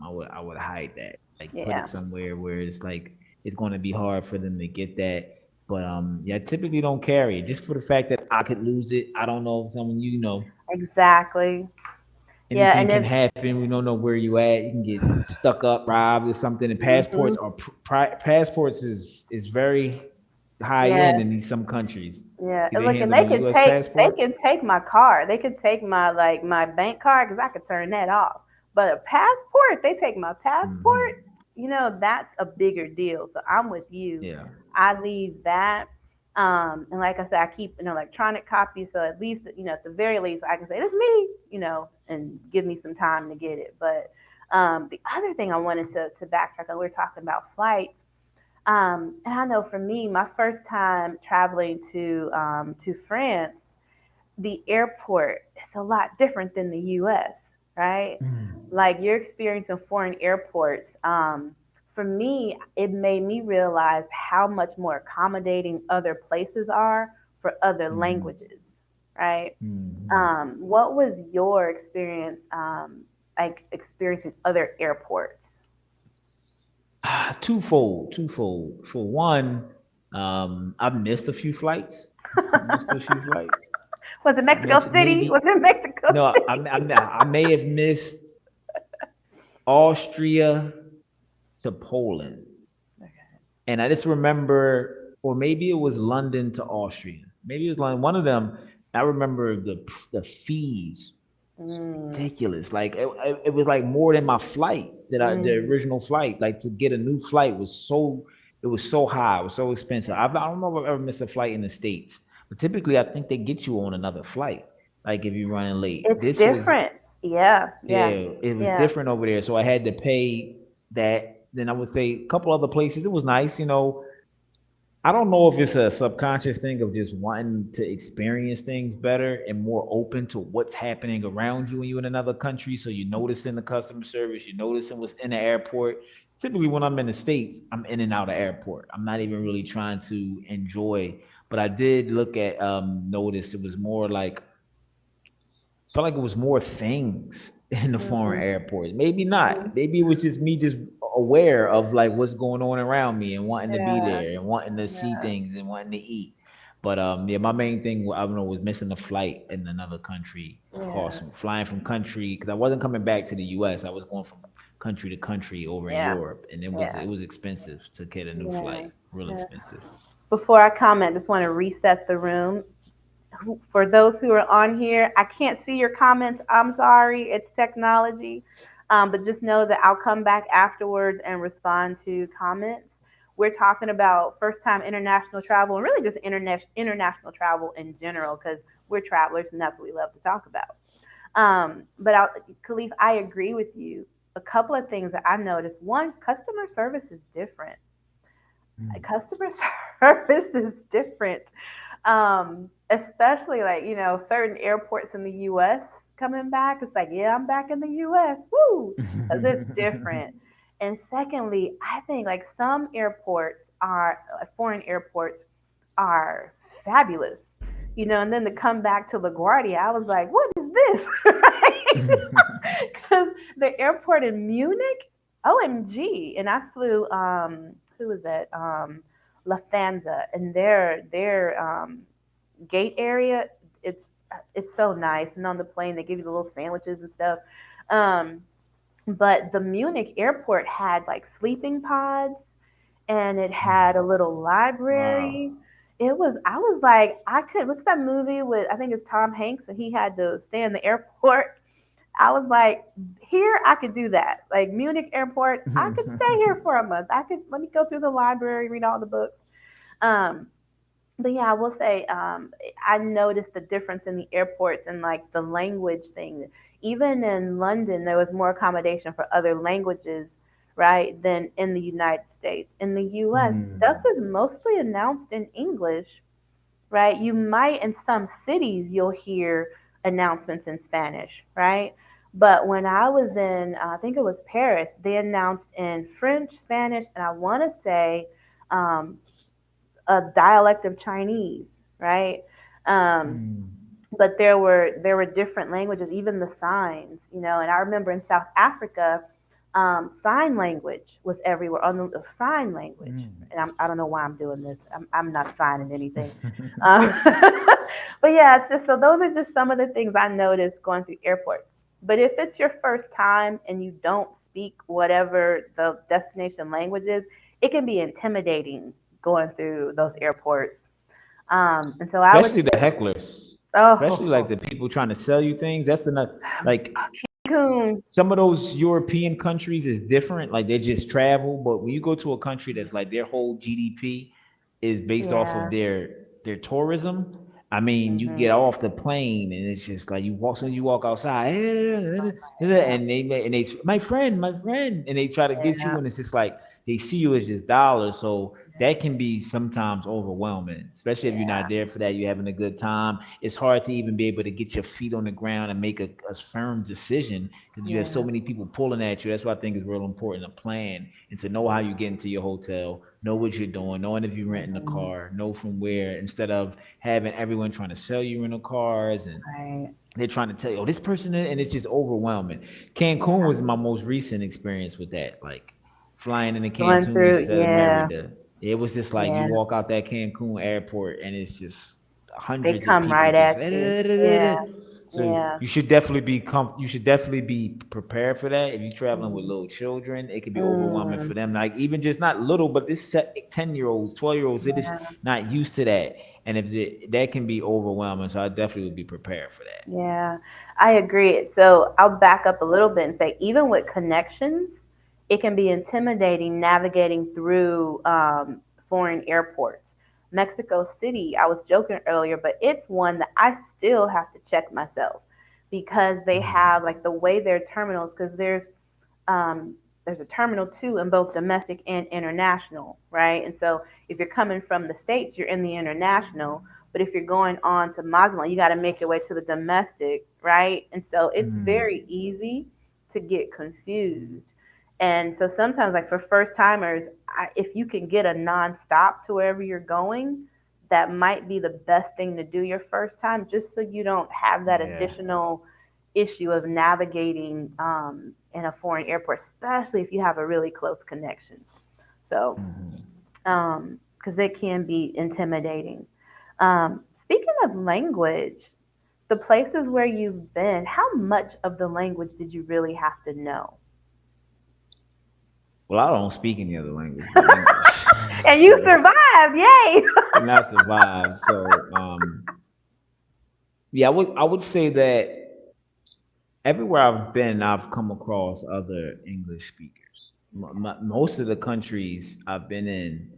I would hide that, like put Yeah. it somewhere where it's like it's going to be hard for them to get that. But yeah, I typically don't carry it just for the fact that I could lose it. I don't know if someone Exactly. Yeah. anything And can if, happen. We don't know where you at. You can get stuck up, robbed, or something. And hmm passports passports is very high end Yeah. in these some countries. Yeah, and They look, and handle a U.S. they passport. can take my car. They could take my my bank card because I could turn that off. But a passport, they take my passport. Hmm. That's a bigger deal. So I'm with you. Yeah. I leave that. And like I said, I keep an electronic copy, so at least at the very least, I can say it's me, and give me some time to get it. But the other thing I wanted to backtrack on, we were talking about flights. And I know for me, my first time traveling to France, the airport is a lot different than the U.S. Right? Mm. Like your experience in foreign airports. For me, it made me realize how much more accommodating other places are for other Hmm. languages. Right? Hmm. What was your experience like experiencing other airports? Twofold, twofold. For one, I missed a few flights. Missed a few flights. Was it I Mexico mentioned City? Was maybe it Mexico no. City? I may have missed Austria to Poland, and I just remember, or maybe it was London to Austria. Maybe it was London. One of them. I remember the fees was Mm, ridiculous. Like it was like more than my flight the mm. original flight. Like to get a new flight was so it was so high. It was so expensive. I don't know if I've ever missed a flight in the States, but typically I think they get you on another flight. Like if you're running late. It's This was different. Yeah, yeah, yeah, it was yeah. different over there. So I had to pay that. Then I would say a couple other places. It was nice, I don't know if it's a subconscious thing of just wanting to experience things better and more open to what's happening around you when you're in another country. So you're noticing the customer service, you're noticing what's in the airport. Typically, when I'm in the States, I'm in and out of airport. I'm not even really trying to enjoy. But I did look at notice it was more like felt like it was more things in the foreign Mm-hmm, airports. Maybe not. mm-hmm. Maybe it was just me just aware of like what's going on around me and wanting to be Yeah, there and wanting to see yeah, things and wanting to eat. But yeah, my main thing I don't know was missing a flight in another country. yeah, Cost flying from country because I wasn't coming back to the U.S. I was going from country to country over in yeah, Europe, and it yeah, was expensive to get a new yeah, flight. Real yeah. expensive. Before I comment, just want to reset the room. For those who are on here, I can't see your comments. I'm sorry, it's technology. But just know that I'll come back afterwards and respond to comments. We're talking about first time international travel and really just international travel in general because we're travelers and that's what we love to talk about. Khalif, I agree with you. A couple of things that I noticed. One, customer service is different. Mm. Customer service is different, especially like certain airports in the U.S. coming back. It's like, yeah, I'm back in the U.S. Woo, because it's different. And secondly, I think like some airports are foreign airports are fabulous. And then to come back to LaGuardia, I was like, what is this? Because the airport in Munich, OMG, and I flew who was that? Lufthansa, and their gate area, it's it's so nice. And on the plane, they give you the little sandwiches and stuff. Um, but the Munich airport had like sleeping pods, and it had a little Wow. library. I was like, I could, what's that movie with, I think it's Tom Hanks, and he had to stay in the airport. I was like, here I could do that. Like Munich airport, I could stay here for a month. I could let me go through the library, read all the books. Um, but yeah, I will say I noticed the difference in the airports and like the language thing. Even in London, there was more accommodation for other languages, right, than in the United States. In the U.S., stuff Hmm. is mostly announced in English, right? You might in some cities you'll hear announcements in Spanish, right? But when I was in, I think it was Paris, they announced in French, Spanish, and I want to say um, a dialect of Chinese, right? Um, Mm. but there were different languages, even the signs, And I remember in South Africa, sign language was everywhere on the sign language. Mm. And I don't know why I'm doing this. I'm not signing anything. Um, but yeah, it's just so those are just some of the things I noticed going through airports. But if it's your first time and you don't speak whatever the destination language is, it can be intimidating going through those airports. And so I would Especially the say, hecklers, especially like oh, the people trying to sell you things. That's enough. Like Cancun. some of those European countries is different. Like they just travel, but when you go to a country that's like their whole GDP is based off of Yeah. their tourism. I mean, you get Hmm. off the plane and it's just like you walk. Soon as you walk outside, Yeah. and they my friend, and they try to get you, Yeah. and it's just like they see you as just dollars. So that can be sometimes overwhelming, especially if you're Yeah. not there for that. You're having a good time. It's hard to even be able to get your feet on the ground and make a firm decision because you have so Yeah. many people pulling at you. That's why I think it's real important to plan and to know how you get into your hotel, know what you're doing, knowing if you're renting a Hmm. car, know from where, instead of having everyone trying to sell you rental cars and Right. they're trying to tell you, oh, this person, and it's just overwhelming. Cancun Yeah. was my most recent experience with that. Like flying into Going Cancun through. instead of Yeah. Merida. It was just like you Yeah. walk out that Cancun airport and it's just They hundreds of come people right just at you. Yeah. so Yeah. you should definitely be prepared for that. If you're traveling with Mm. little children, it could be overwhelming Mm. for them. Like even just not little, but this 10-year-olds, 12-year-olds, they're just Yeah. not used to that. And that can be overwhelming. So I definitely would be prepared for that. Yeah, I agree. So I'll back up a little bit and say, even with connections, it can be intimidating navigating through foreign airports. Mexico City, I was joking earlier, but it's one that I still have to check myself because they have Mhm. like the way their terminals, because um, there's a terminal two in both domestic and international, right? And so if you're coming from the states, you're in the international. But if you're going on to Mazatlan, you got to make your way to the domestic, right? And so it's Mhm. very easy to get confused. And so sometimes, like for first timers, if you can get a nonstop to wherever you're going, that might be the best thing to do your first time, just so you don't have that Yeah. additional issue of navigating in a foreign airport, especially if you have a really close connection. So, Mhm. because it can be intimidating. Speaking of language, the places where you've been, how much of the language did you really have to know? Well, I don't speak any other language but English. And you So, survived, yay! and I survived. So, yeah, I would say that everywhere I've been, I've come across other English speakers. Most of the countries I've been in,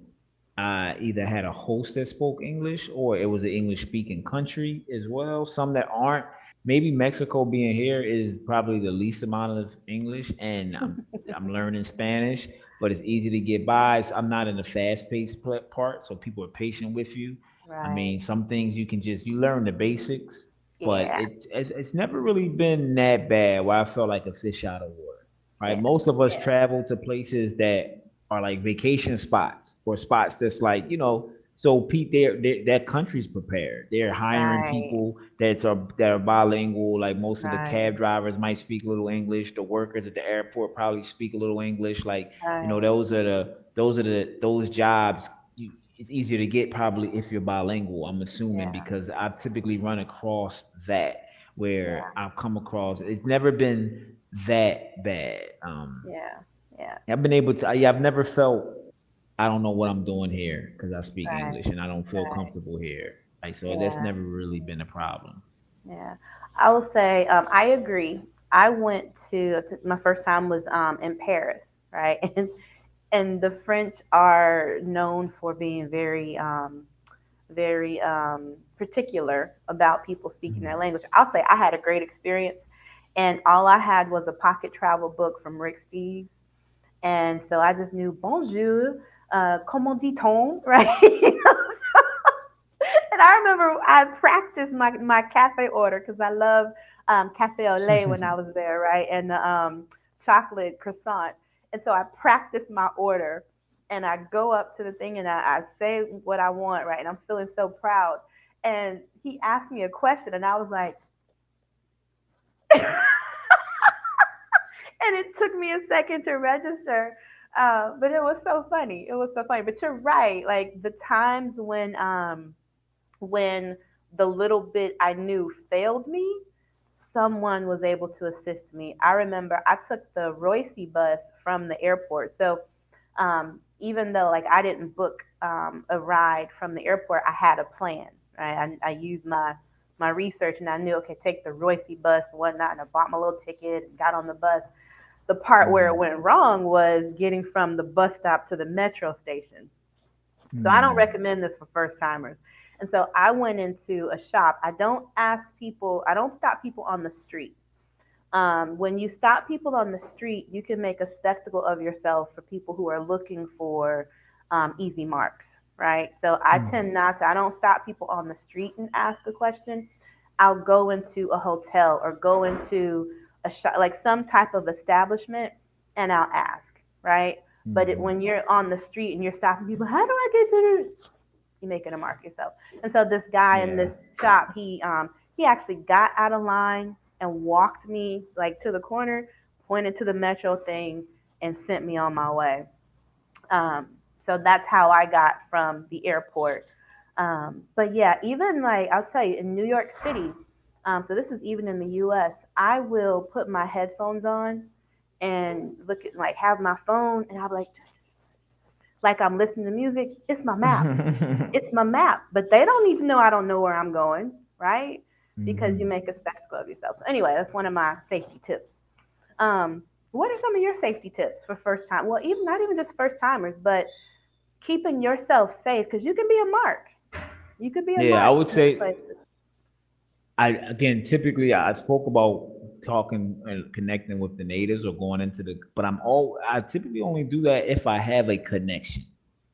I either had a host that spoke English or it was an English speaking country as well. Some that aren't. Maybe Mexico being here is probably the least amount of English, and I'm learning Spanish, but it's easy to get by. I'm not in the fast paced part, so people are patient with you. I Right. mean, some things you learn the basics, but Yeah. it's never really been that bad where I felt like a fish out of water. Right? Yeah. Most of us Yeah. travel to places that are like vacation spots or spots that's like so Pete, that country's prepared. They're hiring Right. people that are bilingual. Like most of the Right. cab drivers might speak a little English. The workers at the airport probably speak a little English. Like Right. those jobs. It's easier to get probably if you're bilingual. I'm assuming Yeah. because I've typically run across that where Yeah. I've come across. It's never been that bad. Yeah. Yeah. I've been able to. Yeah, I've never felt I don't know what I'm doing here because I speak Right. English and I don't feel Right. comfortable here. Like so, that's Yeah. never really been a problem. Yeah, I will say I agree. I went to my first time was in Paris, right? And the French are known for being very particular about people speaking their Mhm. language. I'll say I had a great experience, and all I had was a pocket travel book from Rick Steves, and so I just knew bonjour, comment dit-on, right? And I remember I practiced my cafe order because I love cafe au lait when I was there, right? And the chocolate croissant. And so I practiced my order and I go up to the thing and I say what I want, right? And I'm feeling so proud. And he asked me a question and I was like, and it took me a second to register. But it was so funny. It was so funny. But you're right. Like the times when the little bit I knew failed me, someone was able to assist me. I remember I took the Royce bus from the airport. So even though like I didn't book a ride from the airport, I had a plan. Right, I used my research and I knew okay, take the Royce bus and whatnot, and I bought my little ticket and got on the bus. The part where it Mm-hmm. went wrong was getting from the bus stop to the metro station. So I don't Mm-hmm. recommend this for first timers. And so I went into a shop. I don't ask people, I don't stop people on the street. When you stop people on the street, you can make a spectacle of yourself for people who are looking for easy marks, right? So I tend not to, I don't stop people on the street and ask a question. I'll go into a hotel or go into a shop, like some type of establishment, and I'll ask, right? But Mm-hmm. when you're on the street and you're stopping people, how do I get to the, you're making a mark yourself. And so this guy in Yeah. this shop, he actually got out of line and walked me like to the corner, pointed to the metro thing, and sent me on my way. Um, so that's how I got from the airport. But yeah, even like I'll tell you in New York City. So this is even in the U.S. I will put my headphones on and look at like have my phone, and I'll be like I'm listening to music. It's my map. It's my map, but they don't need to know I don't know where I'm going, right? Because you Mm-hmm. make a spectacle of yourself. So anyway, that's one of my safety tips. Um, what are some of your safety tips for first time? Well, even not even just first timers, but keeping yourself safe because you can be a mark. You could be a Yeah, I mark would in these say places. I again typically I spoke about talking and connecting with the natives or going into the, but I typically only do that if I have a connection.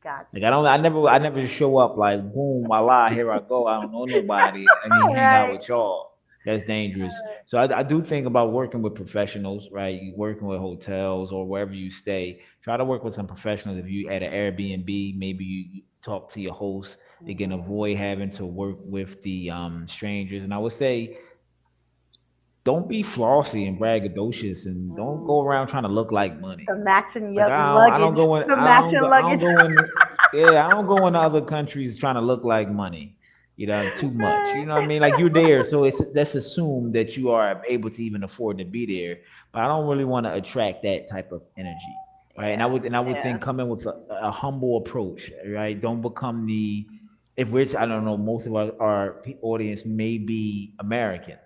Got Like you. I never just show up like boom, voila, here I go. I don't know nobody. Let me hang out Right. with y'all. That's dangerous. So I do think about working with professionals, right? You working with hotels or wherever you stay. Try to work with some professionals. If you at an Airbnb, maybe you talk to your host. They can Hmm. avoid having to work with the strangers. And I would say don't be flossy and braggadocious and don't go around trying to look like money. The matching Like I don't luggage. go in The matching I don't luggage. go in yeah, I don't go into other countries trying to look like money. You know, too much. You know what I mean? Like you're there, so it's let's assume that you are able to even afford to be there. But I don't really want to attract that type of energy. Right. Yeah. And I would Yeah. think come in with a humble approach, right? Don't become the if we're I don't know, most of our audience may be American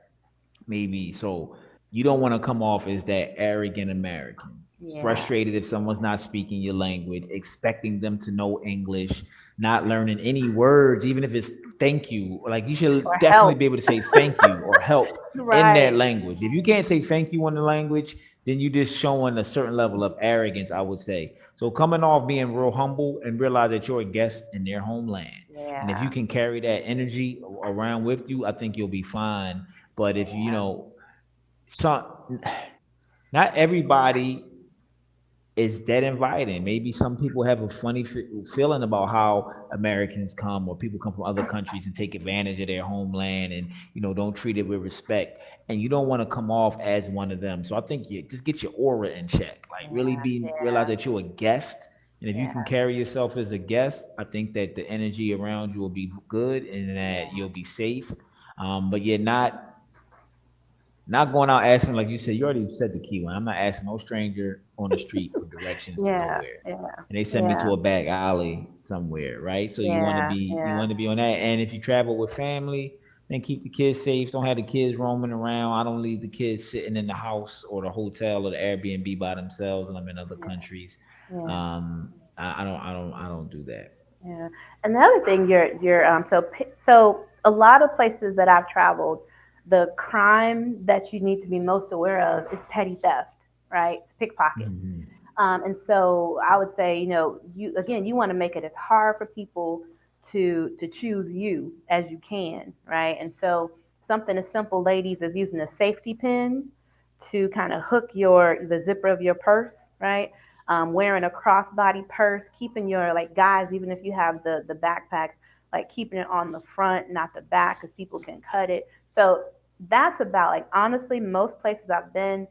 maybe. So you don't want to come off as that arrogant American, Yeah. frustrated if someone's not speaking your language, expecting them to know English, not learning any words, even if it's thank you. Like you Or should definitely help. be able to say thank you or help in their Right. language. If you can't say thank you in the language, then you just showing a certain level of arrogance, I would say. So coming off being real humble and realize that you're a guest in their homeland. And if you Yeah. can carry that energy around with you, I think you'll be fine. But if you Yeah. know, some not everybody is that inviting. Maybe some people have a funny feeling about how Americans come or people come from other countries and take advantage of their homeland and don't treat it with respect. And you don't want to come off as one of them. So I think you just get your aura in check. Like really Yeah. be realize Yeah. that you're a guest. And if you can Yeah. carry yourself as a guest, I think that the energy around you will be good and that you'll Yeah. be safe. But you're not going out asking, like you said, you already said the key one. I'm not asking no stranger on the street for directions to Yeah. nowhere. Yeah. And they send me to Yeah. a back alley somewhere, right? So Yeah. you Yeah. want to be on that. And if you travel with family, then keep the kids safe. Don't have the kids roaming around. I don't leave the kids sitting in the house or the hotel or the Airbnb by themselves when I'm in other Yeah. countries. Yeah. I don't do that. Yeah. And the other thing, so a lot of places that I've traveled, the crime that you need to be most aware of is petty theft, right? It's pickpocket. Hmm. And so I would say, you want to make it as hard for people to choose you as you can, right? And so something as simple, ladies, as using a safety pin to kind of hook the zipper of your purse, right? Wearing a crossbody purse, keeping your like guys, even if you have the backpacks, like keeping it on the front, not the back, because people can cut it. So that's about like honestly, most places I've been,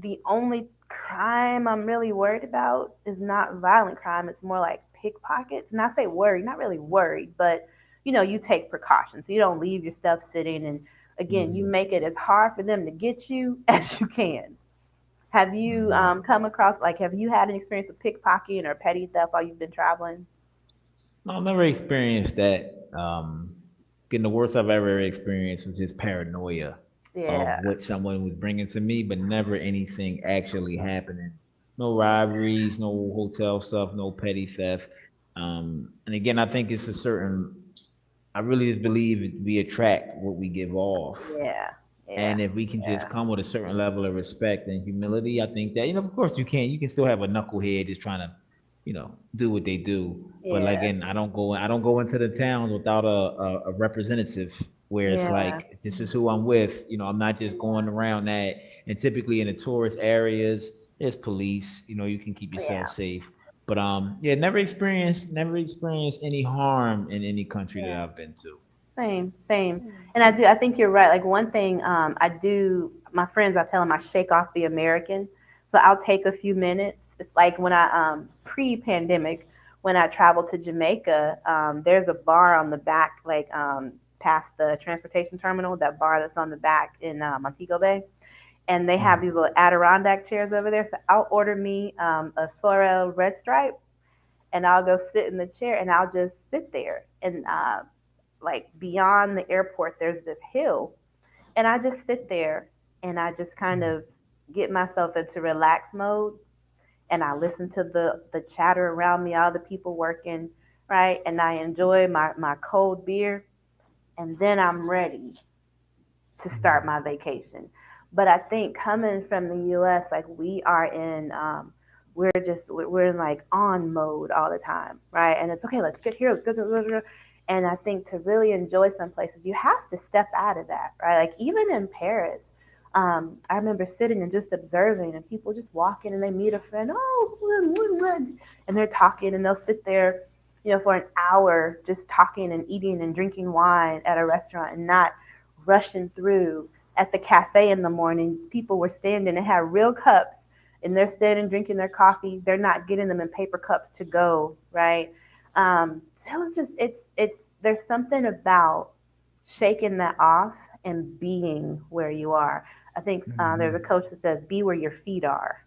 the only crime I'm really worried about is not violent crime. It's more like pickpockets. And I say worried, not really worried, but you take precautions. So you don't leave your stuff sitting. And again, you Hmm. make it as hard for them to get you as you can. Have you Hmm. come across, like, have you had an experience with pickpocketing or petty theft while you've been traveling? No, I've never experienced that. Getting the worst I've ever experienced was just paranoia of Yeah, what someone was bringing to me, but never anything actually happening. No robberies, no hotel stuff, no petty theft. And again, I think it's a certain. I really just believe we attract what we give off. yeah, yeah, And if we can just yeah, come with a certain level of respect and humility, I think that, of course you can still have a knucklehead just trying to, do what they do. But like, yeah, again, I don't go into the towns without a representative where it's yeah, like, this is who I'm with. I'm not just going yeah, around that. And typically in the tourist areas, there's police, you can keep yourself yeah, safe. But yeah, never experienced any harm in any country that yeah. I've been to. Same, same. And I think you're right. Like one thing, I do, my friends, I tell them I shake off the American. So I'll take a few minutes. It's like when pre-pandemic, when I traveled to Jamaica, there's a bar on the back, like, past the transportation terminal, that bar that's on the back in Montego Bay. And they have these little Adirondack chairs over there. So I'll order me a Sorrel Red Stripe, and I'll go sit in the chair and I'll just sit there. And like beyond the airport, there's this hill, and I just sit there and I just kind of get myself into relax mode, and I listen to the chatter around me, all the people working, right, and I enjoy my cold beer, and then I'm ready to start my vacation. But I think coming from the U.S., like we are in, we're in like on mode all the time, right? And it's okay. Let's get here. Let's go. And I think to really enjoy some places, you have to step out of that, right? Like even in Paris, I remember sitting and just observing, and people just walking, and they meet a friend, and they're talking, and they'll sit there, for an hour just talking and eating and drinking wine at a restaurant, and not rushing through. At the cafe in the morning, people were standing and had real cups, and they're standing drinking their coffee. They're not getting them in paper cups to go, right? So it's just it's there's something about shaking that off and being where you are. I think there's a Hmm. coach that says, "Be where your feet are."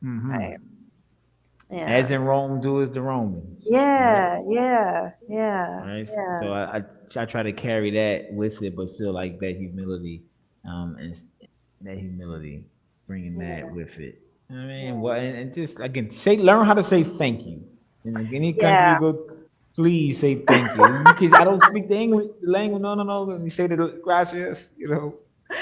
Right? Hmm. As Yeah. in Rome, do as the Romans, right? Yeah. Yeah. Yeah. Right. Yeah. So I try to carry that with it, but still like that humility, and that humility, bringing that Yeah. with it. I mean, Yeah. well, and just again, learn how to say thank you. In like any country you Yeah. go, please say thank you. You can, I don't speak the English the language. No, no, no. You say the gracias.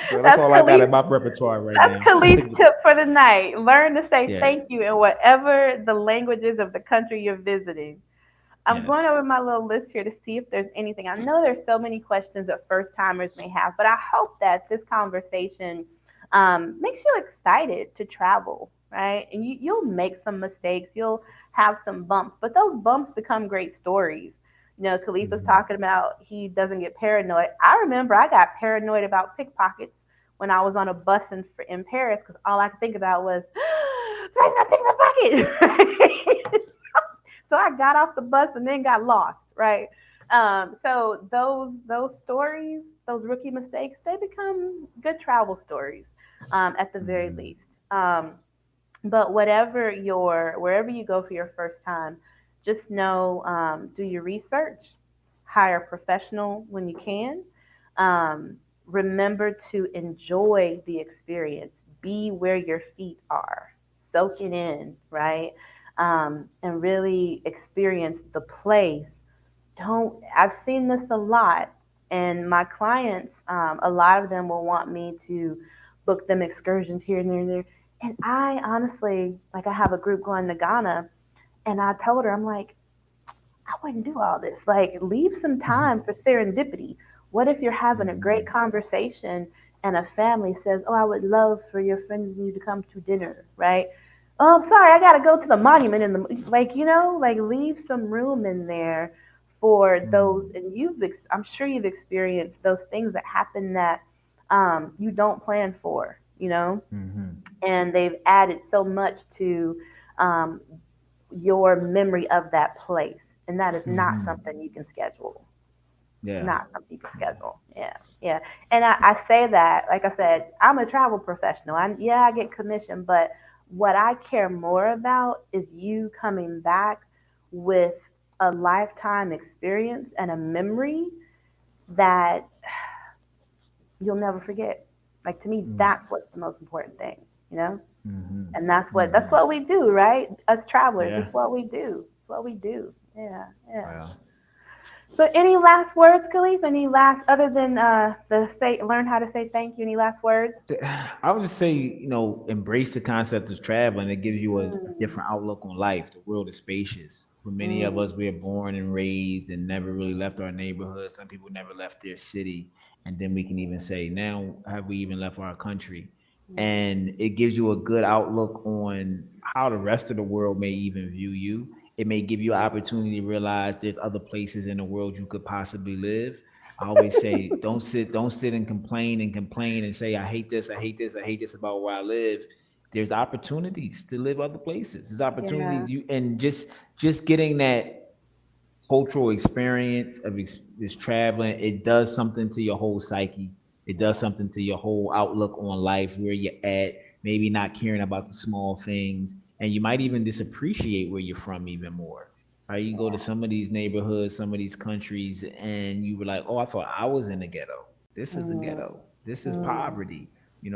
So that's That's all I got Khalief. in my repertoire right That's now. Khaleef's tip for the night. Learn to say Yeah. thank you in whatever the languages of the country you're visiting. I'm going Yes. over my little list here to see if there's anything. I know there's so many questions that first timers may have, but I hope that this conversation makes you excited to travel, right? And you'll make some mistakes, you'll have some bumps, but those bumps become great stories. Khalif was Hmm. talking about he doesn't get paranoid. I remember I got paranoid about pickpockets when I was on a bus in Paris because all I could think about was, somebody's not picking my pocket. So I got off the bus and then got lost, right? So those stories, those rookie mistakes, they become good travel stories, at the very Hmm. least. But wherever you go for your first time, just know, do your research, hire a professional when you can. Remember to enjoy the experience. Be where your feet are. Soak it in, right? And really experience the place. Don't. I've seen this a lot, and my clients, a lot of them will want me to book them excursions here and there and there. And I honestly, like, I have a group going to Ghana, and I told her, I'm like, I wouldn't do all this. Like, leave some time for serendipity. What if you're having a great Hmm. conversation and a family says, "Oh, I would love for your friends and you to come to dinner," right? "Oh, I'm sorry, I gotta go to the monument in the," like, like leave some room in there for those. Hmm. And I'm sure you've experienced those things that happen that you don't plan for, Hmm. and they've added so much to um, your memory of that place, and that is not Hmm. something you can schedule. Yeah. not some people's schedule. Yeah, yeah. And I say that, like I said, I'm a travel professional. Yeah, I get commission, but what I care more about is you coming back with a lifetime experience and a memory that you'll never forget. Like to me, Mm. that's what's the most important thing, you know? Mhm. And that's Mhm. what we do, right? Us travelers, Yeah. it's what we do. It's what we do. Yeah, yeah. Well. So, any last words, Khalif? Any last other than the say learn how to say thank you? Any last words? I would just say, embrace the concept of traveling. It gives you a Mm, different outlook on life. The world is spacious. For many of mm, us, we are born and raised and never really left our neighborhood. Some people never left their city. And then we can even say, now, have we even left our country? mm, And it gives you a good outlook on how the rest of the world may even view you. It may give you an opportunity to realize there's other places in the world you could possibly live. I always say, don't sit and complain and say, I hate this, I hate this, I hate this about where I live. There's opportunities to live other places. There's yeah, opportunities you and just getting that cultural experience of this traveling, it does something to your whole psyche. It does yeah, something to your whole outlook on life, where you're at, maybe not caring about the small things. And you might even just appreciate where you're from even more. Right? You go to yeah. some of these neighborhoods, some of these countries, and you were like, oh, I thought I was in the ghetto. This is a Mm, ghetto. This is mm, poverty.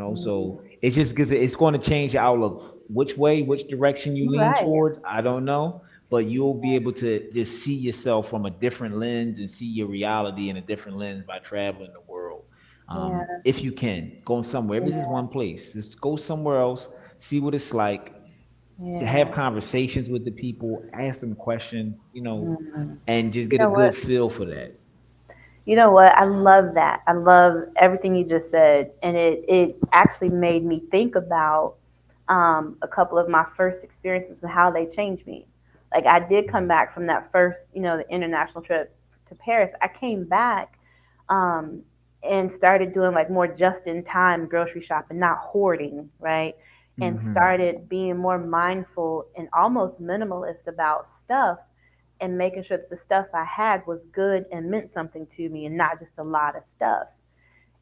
mm. So it's just because it's going to change your outlook. Which way, which direction you You're lean right. towards, I don't know, but you'll be able to just see yourself from a different lens and see your reality in a different lens by traveling the world. Yeah, If you can go somewhere, if it's just yeah, one place, just go somewhere else, see what it's like, to have yeah. conversations with the people, ask them questions, Mm. and just You get a know what? good feel for that. You know what? I love that. I love everything you just said, and it actually made me think about a couple of my first experiences and how they changed me. Like I did come back from that first, the international trip to Paris. I came back um, and started doing like more just in time grocery shopping, not hoarding, right? And Mm-hmm. started being more mindful and almost minimalist about stuff and making sure that the stuff I had was good and meant something to me and not just a lot of stuff.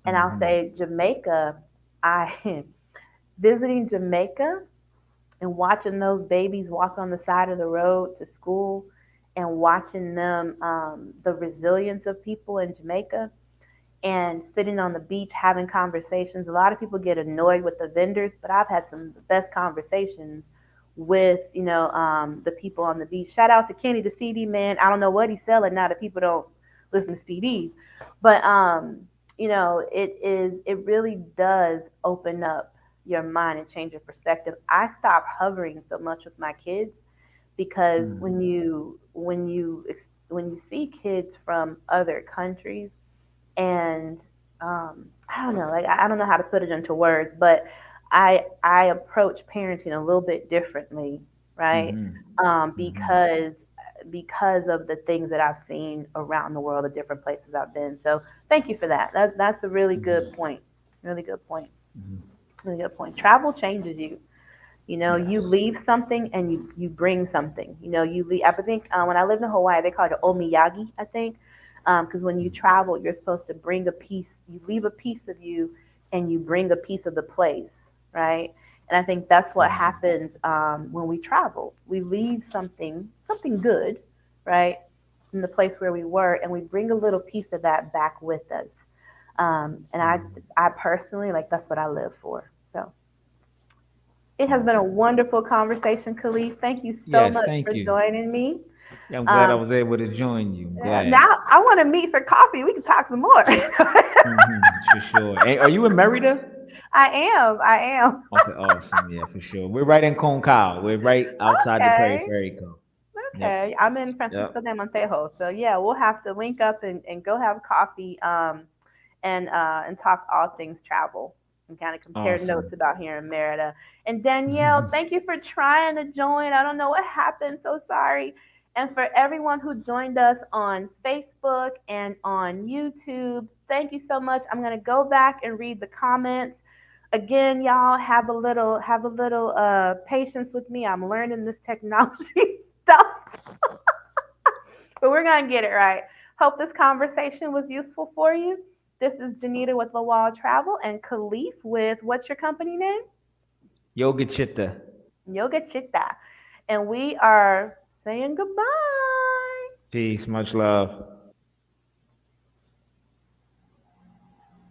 And I'll Mm-hmm. say Jamaica, I visiting Jamaica and watching those babies walk on the side of the road to school and watching them, the resilience of people in Jamaica and sitting on the beach having conversations. A lot of people get annoyed with the vendors, but I've had some of the best conversations with, the people on the beach. Shout out to Kenny, the CD man. I don't know what he's selling now that people don't listen to CDs, but it really does open up your mind and change your perspective. I stopped hovering so much with my kids because when you see kids from other countries and I don't know, like I don't know how to put it into words, but I approach parenting a little bit differently, right? Mm-hmm. Mm-hmm. Because of the things that I've seen around the world, the different places I've been. So thank you for that. That's a really good Mm-hmm. point. Really good point. Mm-hmm. Really good point. Travel changes you. You Yes. leave something and you bring something. You leave. I think when I lived in Hawaii, they call it omiyagi. I think because when you travel, you're supposed to bring a piece. You leave a piece of you, and you bring a piece of the place, right? And I think that's what Mm-hmm. happens when we travel. We leave something good, right, in the place where we were, and we bring a little piece of that back with us. And I personally like that's what I live for. So. It has been a Awesome. wonderful conversation, Khalees. Thank you so Yes, much for thank you. joining me. Yeah, I'm glad I Um, was able to join you. I'm glad. now I want to meet for coffee. We can talk some more. For sure. Hey, are you in Merida? I am. I am. Okay, awesome. Yeah, for sure. We're right in Concal. We're right outside the Perry Okay. Ferry Cove. Yep. Okay. I'm in Yep. Francisco de Montejo. So yeah, we'll have to link up and go have coffee and talk all things travel and kind of compare notes Awesome. about here in Merida. And Danielle, thank you for trying to join. I don't know what happened. So sorry. And for everyone who joined us on Facebook and on YouTube, thank you so much. I'm gonna go back and read the comments. Again, y'all have a little patience with me. I'm learning this technology stuff, but we're gonna get it right. Hope this conversation was useful for you. This is Janita with Lawal Travel and Khalief with what's your company name? Yoga Chitta. Yoga Chitta. And we are saying goodbye. Peace. Much love.